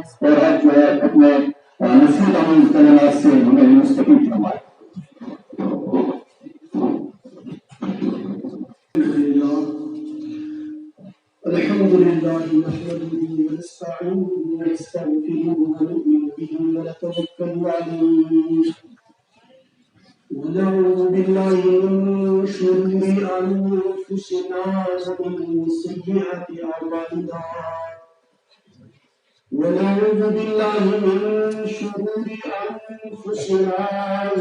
اور اب جو ہے اپنے مفید کلمات سے ہمیں مستفید فرمائے۔ الحمد لله نحمده ونستعينه ونستغفره ونؤمن به ونتوكل عليه ونعوذ بالله من شرور أنفسنا ومن سيئات أعمالنا ونعوذ بالله من شرور أنفسنا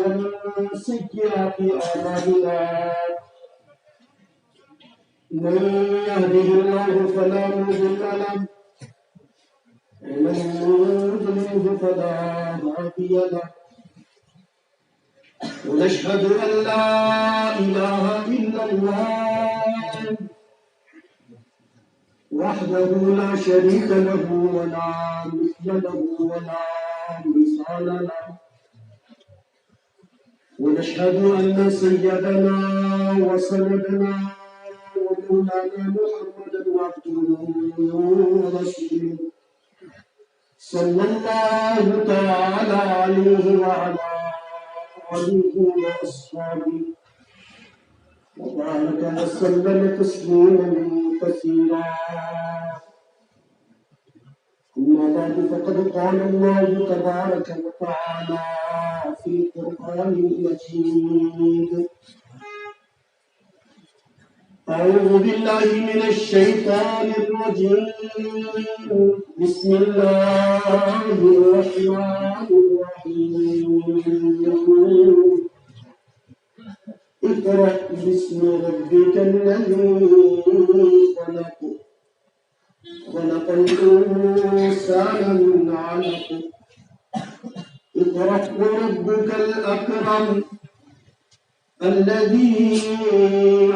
ومن سيئات أعمالنا من يهده الله فلا مضل له ومن يضلل فلا هادي له ونشهد أن لا إله إلا الله وحده لا شريك له ولا مثل له ولا مثال له ونشهد أن سيدنا وسندنا ومولانا محمدا عبده ورسوله صلى الله تعالى عليه وعلى آله وأصحابه وبارك وسلم تسليما كثيرا أما بعد فقد قال الله تبارك وتعالى في القرآن المجيد أعوذ بالله من الشيطان الرجيم بسم الله الرحمن الرحيم اقرأ باسم ربك الذي خلق خلق الإنسان من علق اقرأ وربك الأكرم الذي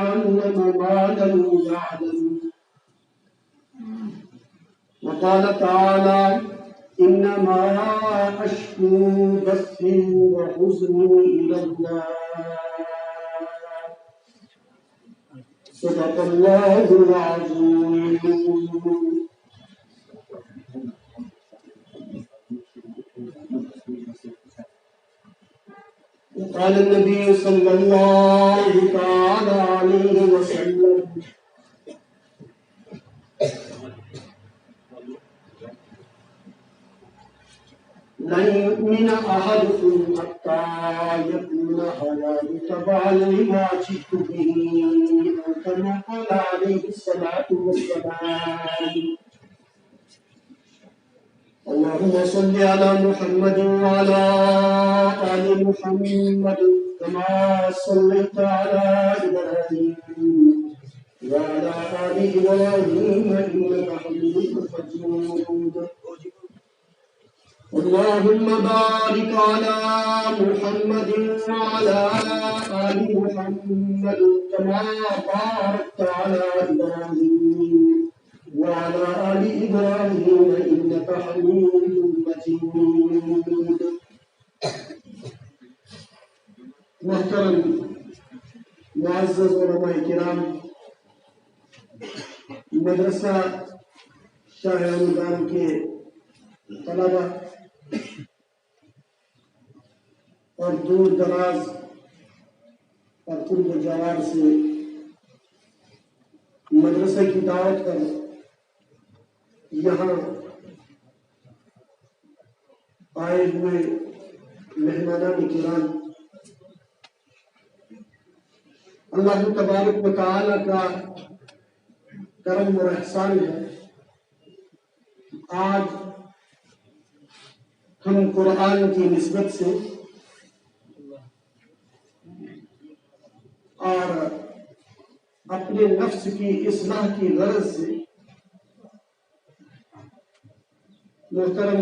علم ما لم يعلم وقال تعالى إنما أشكو بثي وحزني إلى الله صدق الله العظيم وقال النبي صلى الله تعالى عليه وسلم لن يؤمن أحدكم حتى يكون حلاله تبعا لما جئت به أو كما قال عليه الصلاة والسلام اللهم صل على محمد وعلى آل محمد كما صليت على إبراهيم وعلى آل إبراهيم إنك حميد مجيد اللهم بارك على محمد وعلى آل محمد كما باركت على إبراهيم وعلى آل إبراهيم إنك حميد مجيد محترم معزز علماء کرام مدرسہ شاہ رمضان کے طلبہ اور دور دراز اور قرب و جوار سے مدرسہ کی دعوت پر یہاں آئے ہوئے مہمانان کرام اللہ تبارک و تعالی کا کرم اور احسان ہے آج ہم قرآن کی نسبت سے اور اپنے نفس کی اصلاح کی غرض سے محترم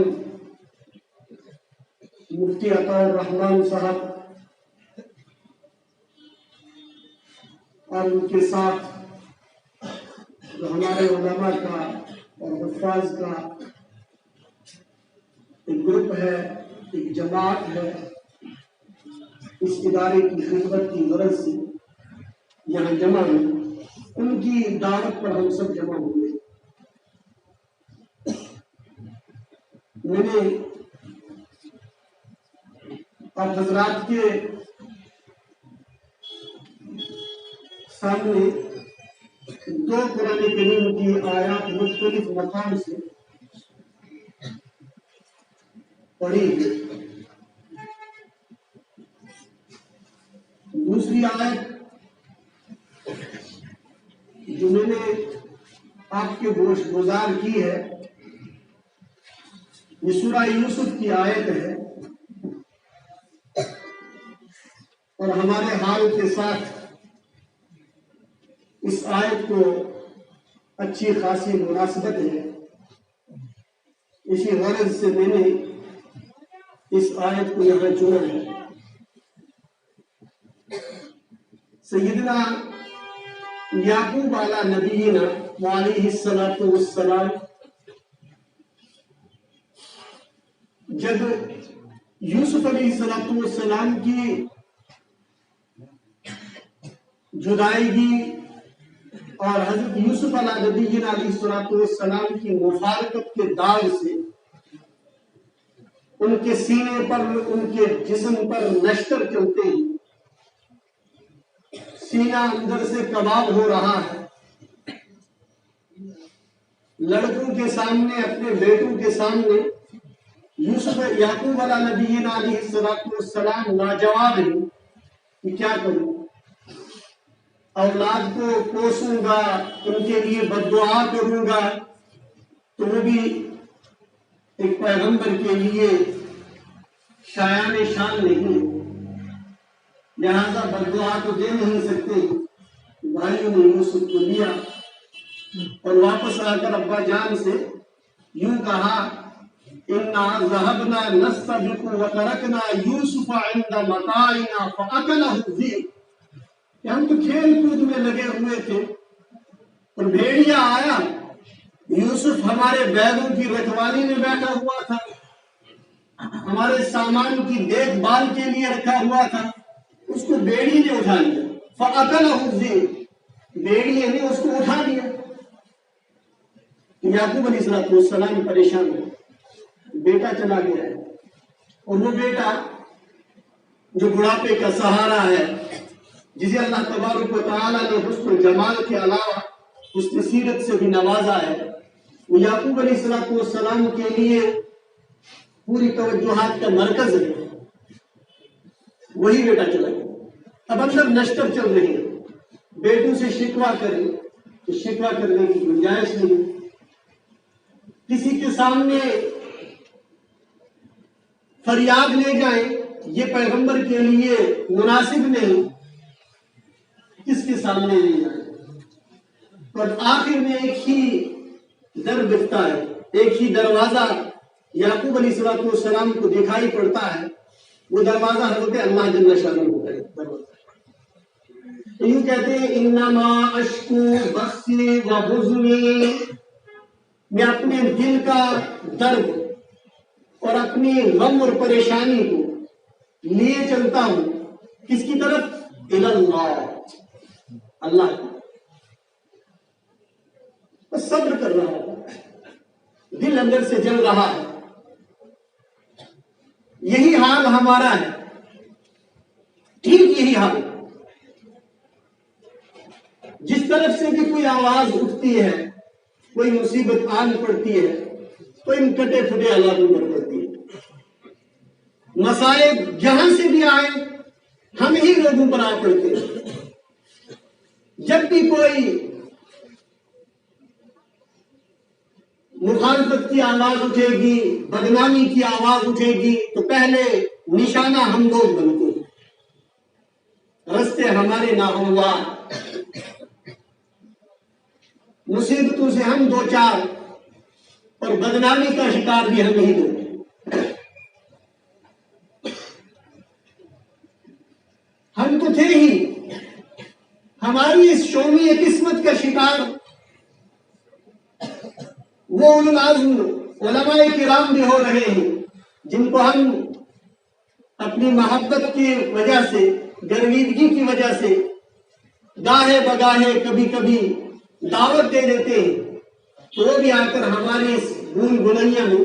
مفتی عطا الرحمان صاحب اور ان کے ساتھ جو ہمارے علماء کا اور حفاظ کا ایک گروپ ہے، ایک جماعت ہے، اس ادارے کی خدمت کی غرض سے یہاں جمع ہوئے، ان کی دعوت پر ہم سب جمع ہوئے۔ میں نے آپ حضرات کے سامنے دو قرآن کریم کی آیات مختلف مقام سے پڑھی. دوسری آیت جو میں نے آپ کے گوش گزار کی ہے یہ سورہ یوسف کی آیت ہے اور ہمارے حال کے ساتھ اس آیت کو اچھی خاصی مناسبت ہے. اسی غرض سے میں نے اس آیت کو یہاں چنا ہے. سیدنا یعقوب علی نبینا وعلیہ الصلوۃ والسلام جب یوسف علیہ الصلوۃ والسلام کی جدائیگی اور حضرت یوسف علیہ نبینا علیہ الصلوۃ والسلام کی مفارقت کے داغ سے ان کے سینے پر ان کے جسم پر نشتر چلتے ہیں، سینہ اندر سے کباب ہو رہا ہے. لڑکوں کے سامنے اپنے بیٹوں کے سامنے یوسف یعقوب علیہ نبینا علیہ الصلوۃ والسلام لاجواب ہیں کہ کیا کروں، اولاد کو پوسوں گا، ان کے لیے بد دعا کروں گا تو وہ بھی ایک پیغمبر کے لیے شایان شان نہیں، لہذا بد دعا تو دے نہیں سکتے. بھائیوں نے یوسف کو لیا اور واپس آ کر ابا جان سے یوں کہا اِنَّا ذَهَبْنَا نَسْتَبِقُ وَتَرَكْنَا يُوسُفَ عِنْدَ مَتَاعِنَا فَأَكَلَهُ الذِّئْبُ کہ ہم تو کھیل کود میں لگے ہوئے تھے اور بھیڑیا آیا، یوسف ہمارے بیگوں کی رکھوالی میں بیٹھا ہوا تھا، ہمارے سامان کی دیکھ بھال کے لیے رکھا ہوا تھا، اس کو بیڑی نے اٹھا لیا. فَأَكَلَهُ الذِّئْبُ بیڑیے نے اس کو اٹھا لیا. یعقوب علیہ السلام پریشان ہوئے، بیٹا چلا گیا ہے اور وہ بیٹا جو بڑھاپے کا سہارا ہے، جسے اللہ تبارک و تعالیٰ نے حسن و جمال کے علاوہ حسن سیرت سے بھی نوازا ہے، وہ یعقوب علیہ السلام کے لیے پوری توجہات کا مرکز ہے. وہی بیٹا چلا گیا. اب اندر نشتر چل رہی ہے، بیٹوں سے شکوہ کریں تو شکوہ کرنے کی گنجائش نہیں، کسی کے سامنے فریاد لے جائیں یہ پیغمبر کے لیے مناسب نہیں، کس کے سامنے لے جائیں. اور آخر میں ایک ہی در دکھتا ہے، ایک ہی دروازہ یعقوب علیہ السلام کو دکھائی پڑتا ہے، وہ دروازہ حضرت اللہ جل شانہ ہوتا ہے. یوں کہتے ہیں انما اشکو بثی و حزنی، میں اپنے دل کا درد اور اپنی غم اور پریشانی کو لیے چلتا ہوں کس کی طرف؟ اللہ، اللہ کی. بس صبر کر رہا ہے، دل اندر سے جل رہا ہے. یہی حال ہمارا ہے، ٹھیک یہی حال. جس طرف سے بھی کوئی آواز اٹھتی ہے، کوئی مصیبت آن پڑتی ہے تو ان کٹے پھٹے علاقوں پر پڑتی ہے. مسائب جہاں سے بھی آئے ہم ہی لوگوں پر آ پڑتے ہیں. جب بھی کوئی مخالفت کی آواز اٹھے گی، بدنامی کی آواز اٹھے گی تو پہلے نشانہ ہم لوگ بنتے ہیں، رستے ہمارے ناہموار، مصیبتوں سے ہم دو چار اور بدنامی کا شکار بھی ہم ہی دو. ہم تو تھے ہی، ہماری اس شومی قسمت کا شکار وہ اولو العزم علماء کرام بھی ہو رہے ہیں، جن کو ہم اپنی محبت کی وجہ سے، گرویدگی کی وجہ سے گاہے بگاہے کبھی کبھی دعوت دے دیتے ہیں، تو وہ بھی آ کر ہمارے اس بھول بھلائیاں میں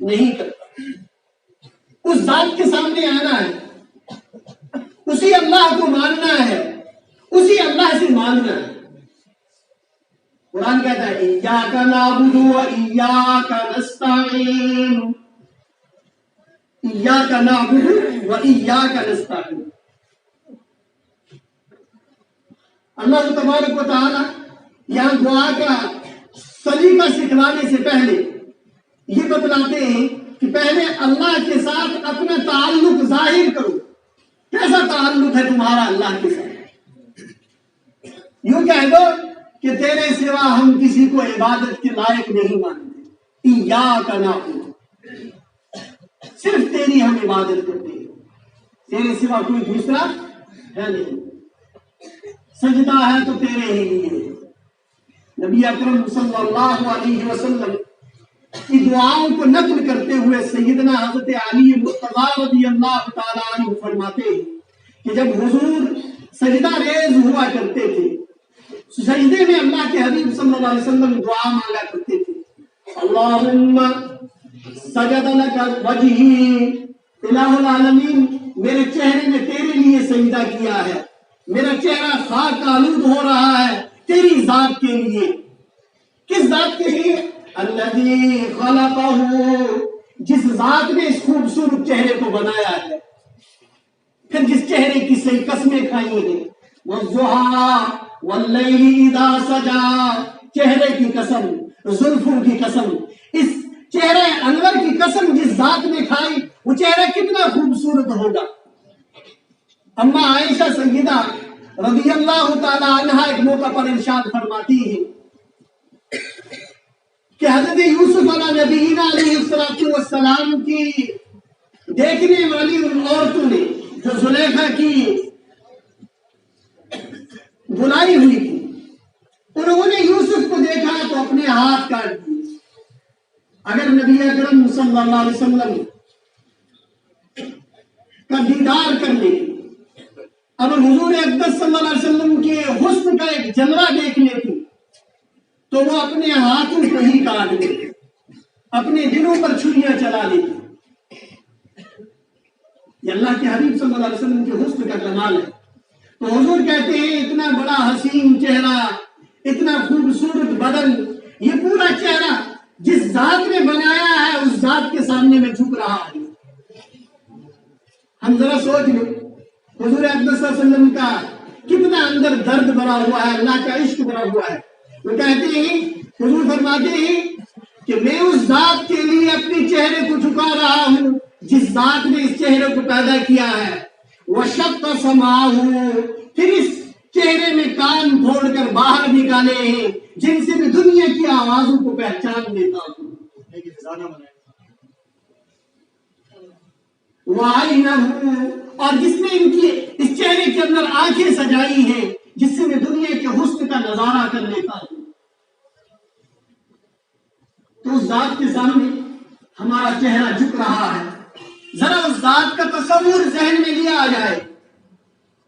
نہیں کرتا. اس ذات کے سامنے آنا ہے، اسی اللہ کو ماننا ہے، اسی اللہ سے مانگنا ہے. قرآن کہتا ہے ایاک نعبد و ایاک نستعین، ایاک نعبد و ایاک نستعین. اللہ تبارک و تعالی یہاں دعا کا سلیقہ سکھلانے سے پہلے یہ بتلاتے ہیں کہ پہلے اللہ کے ساتھ اپنا تعلق ظاہر کرو. کیسا تعلق ہے تمہارا اللہ کے ساتھ؟ یوں کہہ دو کہ تیرے سوا ہم کسی کو عبادت کے لائق نہیں مانتے، ایاک نعبد، صرف تیری ہم عبادت کرتے ہیں، تیرے سوا کوئی دوسرا ہے نہیں، سجدہ ہے تو تیرے ہی لیے. نبی اکرم صلی اللہ علیہ وسلم کی دعاؤں کو نقل کرتے ہوئے سیدنا حضرت علی مرتضی رضی اللہ تعالی عنہ فرماتے ہیں کہ جب حضور سجدہ ریز ہوا کرتے تھے، سجدے میں اللہ کے حبیب صلی اللہ علیہ وسلم دعا مانگا کرتے تھے، اللہم سجد لک وجہی، الہ العالمین میرے چہرے نے تیرے لیے سجدہ کیا ہے، میرا چہرہ خاک آلود ہو رہا ہے تیری ذات کے لیے. کس ذات کے لیے؟ الذی خلقہ، جس ذات نے اس خوبصورت چہرے کو بنایا ہے، پھر جس چہرے کی صحیح قسمیں کھائی ہیں، والضحیٰ واللیل اذا سجا، چہرے کی قسم، زلفوں کی قسم، اس چہرے انور کی قسم جس ذات نے کھائی وہ چہرہ کتنا خوبصورت ہوگا. اما عائشہ سیدہ رضی اللہ تعالی عنہا ایک موقع پر ارشاد فرماتی ہیں کہ حضرت یوسف علیہ نبینا علیہ السلام کی دیکھنے والی ان عورتوں نے جو زلیخا کی بلائی ہوئی تھی، انہوں نے یوسف کو دیکھا تو اپنے ہاتھ کاٹ دیے. اگر نبی اکرم صلی اللہ علیہ وسلم کا دیدار کر لے، اب حضور اقدس صلی اللہ علیہ وسلم کے حسن کا ایک جلوہ دیکھ لیتی تو وہ اپنے ہاتھوں کو ہی کاٹ لیتی، اپنے دلوں پر چھریاں چلا لیتی. یہ اللہ کے حبیب صلی اللہ علیہ وسلم کے حسن کا کمال ہے. تو حضور کہتے ہیں اتنا بڑا حسین چہرہ، اتنا خوبصورت بدن، یہ پورا چہرہ جس ذات نے بنایا ہے اس ذات کے سامنے میں جھک رہا ہے. ہم ذرا سوچ لیں حضور اقدس صلی اللہ علیہ وسلم کا کتنا اندر درد بھرا ہوا ہے، اللہ کا عشق بھرا ہوا ہے. وہ کہتے ہیں، حضور فرماتے ہیں کہ میں اس ذات کے لیے اپنے چہرے کو جھکا رہا ہوں جس ذات نے اس چہرے کو پیدا کیا ہے. وشق سماہ، پھر اس چہرے میں کان پھوڑ کر باہر نکالے ہیں جن سے میں دنیا کی آوازوں کو پہچان لیتا ہوں. اور جس نے ان کی اس چہرے کے اندر آنکھیں سجائی ہیں جس سے میں دنیا کے حسن کا نظارہ کر لیتا ہوں. تو اس ذات کے سامنے ہمارا چہرہ جھک رہا ہے. ذرا اس ذات کا تصور ذہن میں لیا جائے،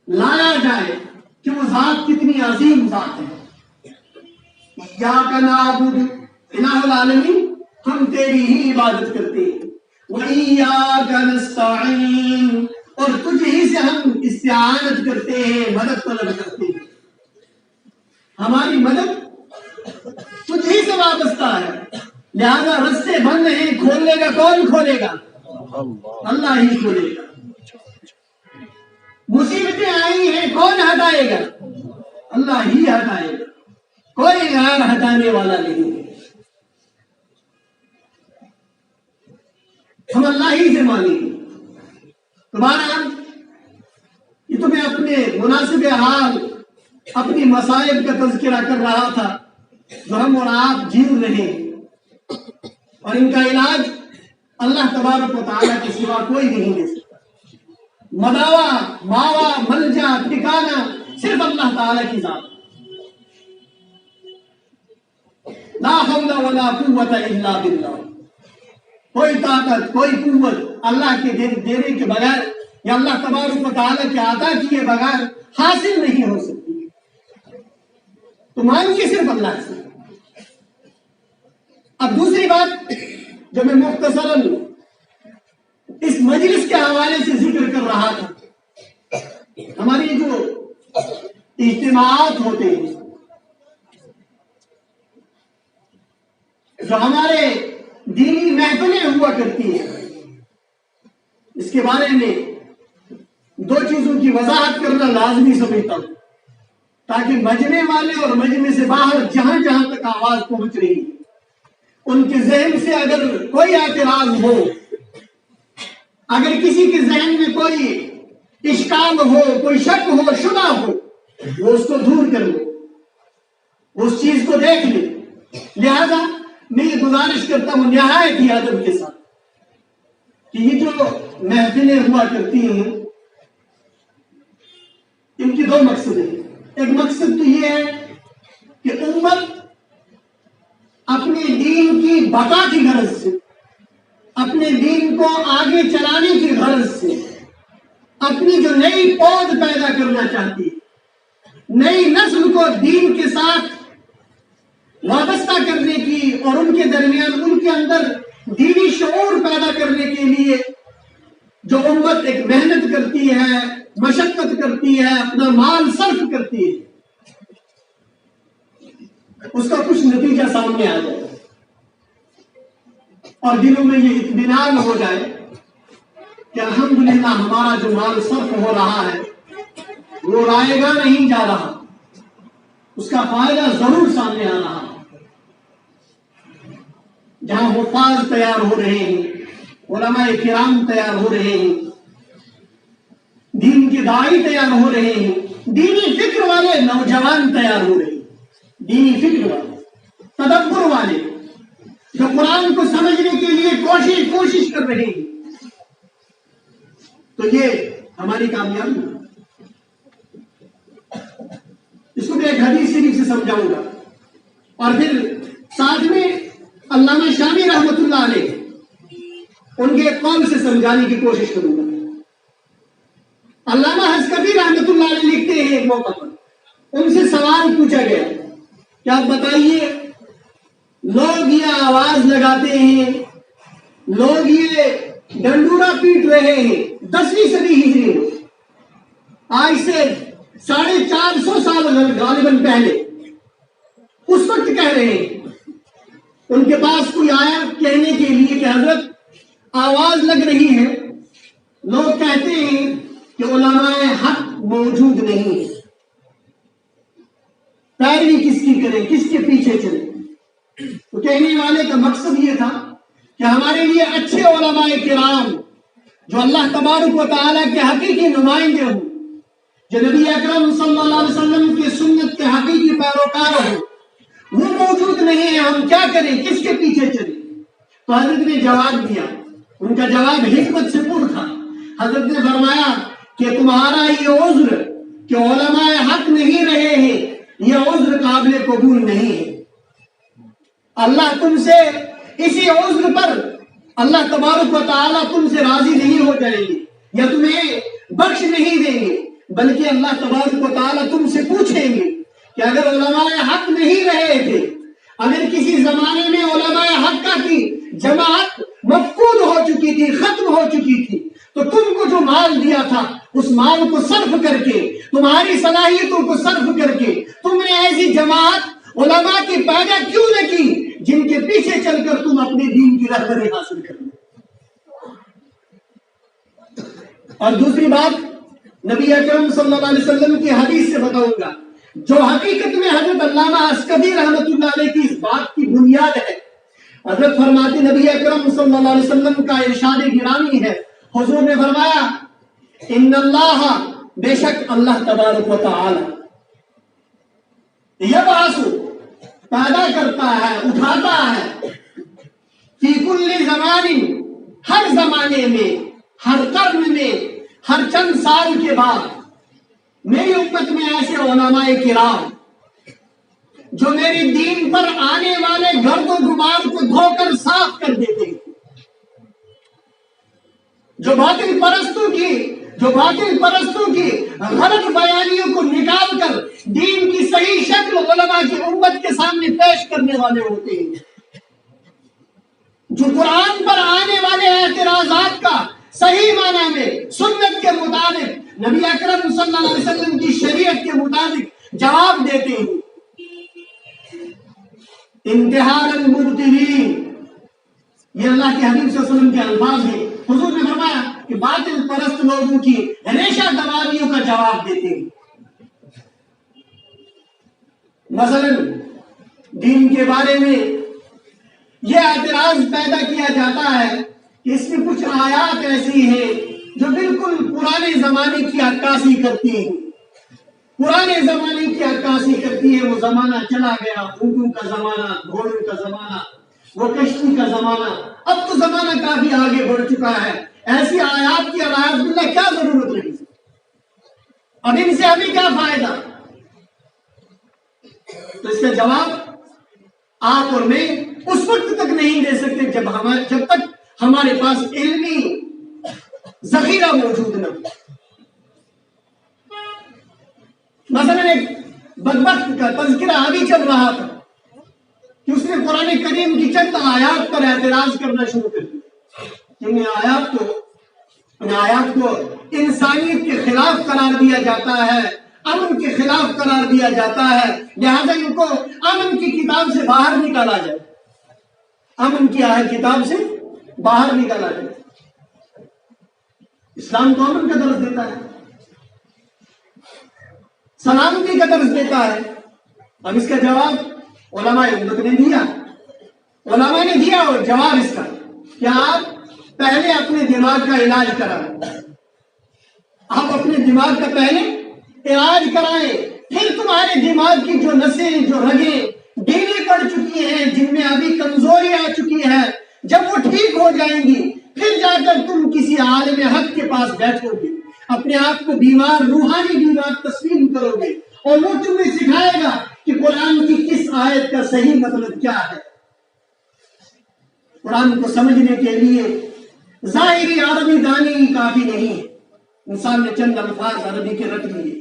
لایا جائے کہ وہ ذات کتنی عظیم ذات ہے. ایاک نعبد، الہ العالمین ہم تیری ہی عبادت کرتے ہیں. وَإِيَّاكَ نَسْتَعِينُ، اور تجھ ہی سے ہم استعانت کرتے ہیں، مدد طلب کرتے ہیں. ہماری مدد تجھ ہی سے وابستہ ہے، لہذا رستے بند ہیں، کھولنے کا کون کھولے گا؟ اللہ ہی کھولے گا. مصیبتیں آئی ہیں کون ہٹائے گا؟ اللہ ہی ہٹائے گا، کوئی غیر ہٹانے والا نہیں ہے. ہم اللہ ہی سے مانیں گے. تمہارا یہ تو میں اپنے مناسب حال اپنی مصائب کا تذکرہ کر رہا تھا جو ہم اور آپ جیل رہے ہیں، اور ان کا علاج اللہ تبارک و تعالیٰ کے سوا کوئی نہیں دے سکتا. مداوا، ماوا، ملجا، ٹھکانا صرف اللہ تعالیٰ کی ذات. لا حول ولا قوت الا باللہ. کوئی طاقت، کوئی قوت اللہ کے دینے کے بغیر یا اللہ تبارک و تعالیٰ کے عطا کیے بغیر حاصل نہیں ہو سکتی. تو مانگیے صرف اللہ سے. اب دوسری بات جو میں مختصراً اس مجلس کے حوالے سے ذکر کر رہا تھا، ہماری جو اجتماعات ہوتے ہیں، جو ہمارے دینی محفلیں ہوا کرتی ہیں، اس کے بارے میں دو چیزوں کی وضاحت کرنا لازمی سمجھتا ہوں، تاکہ مجمع والے اور مجمع سے باہر جہاں جہاں تک آواز پہنچ رہی ہے ان کے ذہن سے اگر کوئی اعتراض ہو، اگر کسی کے ذہن میں کوئی اشکال ہو، کوئی شک ہو، شبہ ہو، وہ اس کو دور کر لے، اس چیز کو دیکھ لے۔ لہذا میں یہ گزارش کرتا ہوں نہایت ہی ادب کے ساتھ کہ یہ جو محفلیں ہوا کرتی ہیں ان کی دو مقصد ہیں۔ ایک مقصد تو یہ ہے کہ امت اپنے دین کی بقا کی غرض سے، اپنے دین کو آگے چلانے کی غرض سے اپنی جو نئی پود پیدا کرنا چاہتی ہے، نئی نسل کو دین کے ساتھ وابستہ کرنے کی اور ان کے درمیان ان کے اندر دینی شعور پیدا کرنے کے لیے جو امت ایک محنت کرتی ہے، مشقت کرتی ہے، اپنا مال صرف کرتی ہے، اس کا کچھ نتیجہ سامنے آ جائے اور دلوں میں یہ اطمینان ہو جائے کہ الحمدللہ ہمارا جو مال صرف ہو رہا ہے وہ رائے گاہ نہیں جا رہا، اس کا فائدہ ضرور سامنے آ رہا ہے۔ جہاں حفاظ تیار ہو رہے ہیں، علماء کرام تیار ہو رہے ہیں، دین کے داعی تیار ہو رہے ہیں، دینی فکر والے نوجوان تیار ہو رہے ہیں، دینی فکر والے، تدبر والے، جو قرآن کو سمجھنے کے لیے کوشش کر رہے ہیں، تو یہ ہماری کامیابی ہے۔ اس کو میں ایک حدیث شریف سے سمجھاؤں گا اور پھر ساتھ میں علامہ شامی رحمۃ اللہ علیہ ان کے قول سے سمجھانے کی کوشش کروں گا۔ علامہ حسکبی رحمۃ اللہ علیہ لکھتے ہیں ایک موقع پر، ان سے سوال پوچھا گیا کہ آپ بتائیے، لوگ یہ آواز لگاتے ہیں، لوگ یہ ڈنڈورا پیٹ رہے ہیں 10ویں صدی ہجری میں، آج سے 450 سال غالباً پہلے، اس وقت کہہ رہے ہیں، ان کے پاس کوئی آیا کہنے کے لیے کہ حضرت آواز لگ رہی ہے، لوگ کہتے ہیں کہ علماء حق موجود نہیں ہے، پیروی کس کی کریں، کس کے پیچھے چلیں؟ تو کہنے والے کا مقصد یہ تھا کہ ہمارے لیے اچھے علماء کرام جو اللہ تبارک و تعالیٰ کے حقیقی نمائندے ہوں، جو نبی اکرم صلی اللہ علیہ وسلم کی سنت کے حقیقی پیروکار ہوں، وہ موجود نہیں ہے، ہم کیا کریں، کس کے پیچھے چلیں؟ تو حضرت نے جواب دیا، ان کا جواب حکمت سے پر تھا۔ حضرت نے فرمایا کہ تمہارا یہ عذر کہ علماء حق نہیں رہے ہیں، یہ عذر قابل قبول نہیں ہے۔ اللہ تم سے اسی عذر پر اللہ تبارک و تعالیٰ تم سے راضی نہیں ہو جائیں گے یا تمہیں بخش نہیں دیں گے، بلکہ اللہ تبارک و تعالیٰ تم سے پوچھیں گے کہ اگر علماء حق نہیں رہے تھے، اگر کسی زمانے میں علماء حق کی جماعت مفقود ہو چکی تھی، ختم ہو چکی تھی، تو تم کو جو مال دیا تھا اس مال کو صرف کر کے، تمہاری صلاحیتوں کو صرف کر کے تم نے ایسی جماعت علماء کی پیدا کیوں نہ کی جن کے پیچھے چل کر تم اپنے دین کی رہبری حاصل کر لو۔ اور دوسری بات نبی اکرم صلی اللہ علیہ وسلم کی حدیث سے بتاؤں گا، جو حقیقت میں حضرت علامہ حسکبی رحمۃ اللہ علیہ کی اس بات کی بنیاد ہے۔ حضرت فرماتے نبی اکرم صلی اللہ علیہ وسلم کا ارشاد گرامی ہے، حضور نے فرمایا ان اللہ، بے شک اللہ تبارک و تعالی، یبعث، پیدا کرتا ہے، اٹھاتا ہے، فی کل زمان، ہر زمانے میں، ہر قرن میں، ہر چند سال کے بعد میری امت میں ایسے علماء کرام جو میرے دین پر آنے والے گرد و غبار کو دھو کر صاف کر دیتے ہیں، جو باطل پرستوں کی غلط بیانیوں کو نکال کر دین کی صحیح شکل علماء کی امت کے سامنے پیش کرنے والے ہوتے ہیں، جو قرآن پر آنے والے اعتراضات کا صحیح معنی میں سنت کے مطابق نبی اکرم صلی اللہ علیہ وسلم کی شریعت کے مطابق جواب دیتے ہیں. انتحار المبطلین، یہ اللہ کے حبیب صلی اللہ علیہ وسلم کے الفاظ ہیں. حضور نے فرمایا کہ باطل پرست لوگوں کی ریشہ دباریوں کا جواب دیتے ہیں. مثلا دین کے بارے میں یہ اعتراض پیدا کیا جاتا ہے کہ اس میں کچھ آیات ایسی ہیں جو بالکل پرانے زمانے کی عکاسی کرتی ہیں. پرانے زمانے کی عکاسی کرتی ہے. وہ زمانہ چلا گیا، اونٹوں کا زمانہ، گھوڑوں کا زمانہ، وہ کشتی کا زمانہ. اب تو زمانہ کافی آگے بڑھ چکا ہے. ایسی آیات کی اعاذ باللہ کیا ضرورت رہی؟ اب ان سے ہمیں کیا فائدہ؟ تو اس کا جواب آپ اور میں اس وقت تک نہیں دے سکتے جب تک ہمارے پاس علمی ذخیرہ موجود نہ ہو. مثلا ایک بدبخت کا تذکرہ ابھی چل رہا تھا کہ اس نے قرآن کریم کی چند آیات پر اعتراض کرنا شروع کر دیا. ان آیات کو انسانیت کے خلاف قرار دیا جاتا ہے، امن کے خلاف قرار دیا جاتا ہے، لہذا ان کو امن کی کتاب سے باہر نکالا جائے. امن کی کتاب سے باہر نکالا جائے. اسلام تو امن کا درس دیتا ہے، سلامتی کا درس دیتا ہے. اب اس کا جواب علماء امت نے دیا. علماء نے دیا اور جواب اس کا کہ آپ پہلے اپنے دماغ کا علاج کرائیں. آپ اپنے دماغ کا پہلے علاج کرائیں، پھر تمہارے دماغ کی جو نسیں، جو رگیں ڈھیلی پڑ چکی ہیں، جن میں ابھی کمزوری آ چکی ہے، جب وہ ٹھیک ہو جائیں گی پھر جا کر تم کسی عالم حق کے پاس بیٹھو گے، اپنے آپ کو بیمار، روحانی بیمار تسلیم کرو گے، اور وہ تمہیں سکھائے گا کہ قرآن کی کس آیت کا صحیح مطلب کیا ہے. قرآن کو سمجھنے کے لیے ظاہری عربی دانی کافی نہیں ہے. انسان نے چند الفاظ عربی کے رکھ لیے،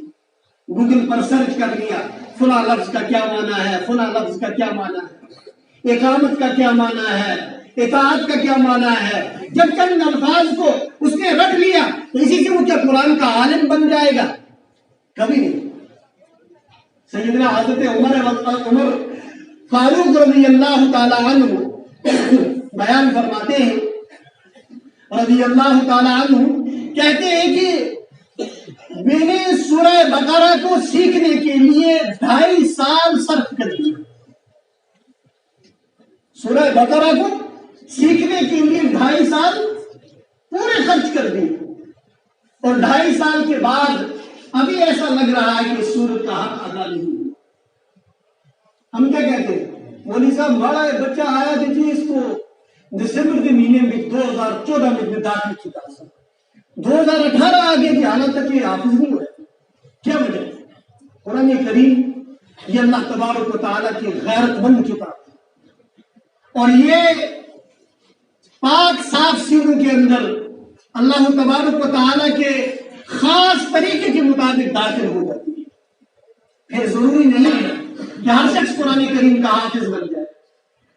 گوگل پر سرچ کر لیا فلاں لفظ کا کیا معنی ہے، فلاں لفظ کا کیا معنی ہے، اقامت کا کیا معنی ہے، اطاعت کا کیا معنی ہے. جب چند الفاظ کو اس نے رکھ لیا تو اسی سے وہ کیا قرآن کا عالم بن جائے گا؟ کبھی نہیں. سیدنا حضرت عمر فاروق رضی اللہ تعالی عنہ بیان فرماتے ہیں، رضی اللہ تعالی عنہ کہتے ہیں کہ میں نے سورہ بقرہ کو سیکھنے کے لیے 2.5 سال صرف کر دیا. سورہ بقرہ کو سیکھنے کے لیے 2.5 سال پورے خرچ کر دیے، اور 2.5 سال کے بعد ابھی ایسا لگ رہا ہے کہ سورت کا حق ادا نہیں ہوا. ہم کیا کہتے ہیں؟ مولوی صاحب بڑا بچہ آیا تھا جی، اس کو دسمبر کے مہینے میں 2014 میں داخل کیا، 2018 آگے بھی حالت تک یہ حافظ نہیں ہوا. کیا وجہ ہے؟ قرآن کریم یہ اللہ تبارک و تعالیٰ کی غیرت مند کتاب ہے، اور یہ پاک صاف سیروں کے اندر اللہ تبارک و تعالیٰ کے خاص طریقے کے مطابق داخل ہو جاتی ہے. پھر ضروری نہیں ہے کہ ہر شخص قرآن کریم کا حافظ بن جائے،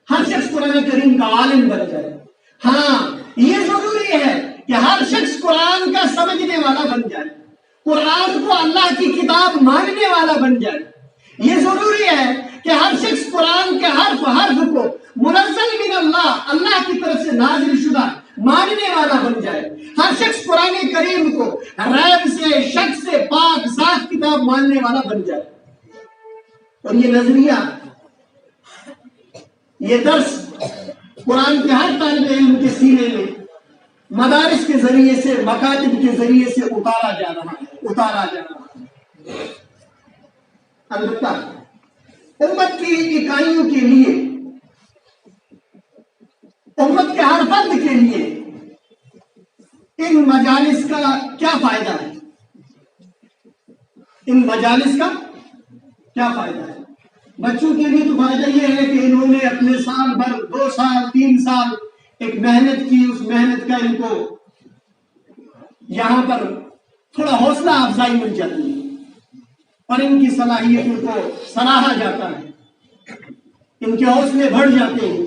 ہر شخص قرآن کریم کا عالم بن جائے. ہاں یہ ضروری ہے کہ ہر شخص قرآن کا سمجھنے والا بن جائے، قرآن کو اللہ کی کتاب ماننے والا بن جائے. یہ ضروری ہے کہ ہر شخص قرآن کے حرف کو منزل من اللہ، اللہ کی طرف سے نازل شدہ ماننے والا بن جائے. ہر شخص قرآن کریم کو ریب سے، شک سے پاک صاف کتاب ماننے والا بن جائے. اور یہ نظریہ، یہ درس قرآن کے ہر طالب علم کے سینے میں مدارس کے ذریعے سے، مکاتب کے ذریعے سے اتارا جا رہا ہے. البتہ امت کی اکائیوں کے لیے، امت کے ہر فرد کے لیے ان مجالس کا کیا فائدہ ہے؟ ان مجالس کا کیا فائدہ ہے؟ بچوں کے لیے تو فائدہ یہ ہے کہ انہوں نے اپنے سال بھر، 2 سال 3 سال ایک محنت کی، اس محنت کا ان کو یہاں پر تھوڑا حوصلہ افزائی مل جاتی ہے، اور ان کی صلاحیتوں کو سراہا جاتا ہے، ان کے حوصلے بڑھ جاتے ہیں.